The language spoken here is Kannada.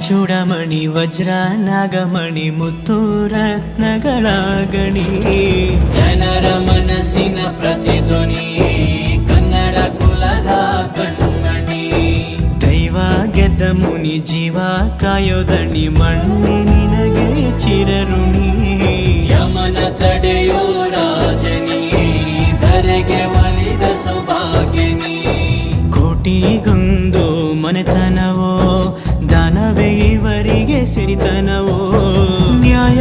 ಚೂಡಮಣಿ ವಜ್ರ ನಾಗಮಣಿ ಮುತ್ತು ರತ್ನಗಳ ಗಣಿ, ಜನರ ಮನಸ್ಸಿನ ಪ್ರತಿಧ್ವನಿ, ಕನ್ನಡ ಕುಲದ ಕಣ್ಮಣಿ. ದೈವ ಗೆದ್ದ ಮುನಿ ಜೀವ ಕಾಯೋದಣಿ, ಮಣ್ಣಿ ನಿನಗೆ ಚಿರಋಣಿ. ಯಮನ ತಡೆಯೋ ರಾಜನಿ, ಧರೆಗೆ ಒಲಿದ ಸೌಭಾಗ್ಯನಿ. ಕೋಟಿಗೊಂದು ಮನೆತನವೋ, ದಾನವೇ ಇವರಿಗೆ ಸಿರಿತನವೋ. ನ್ಯಾಯ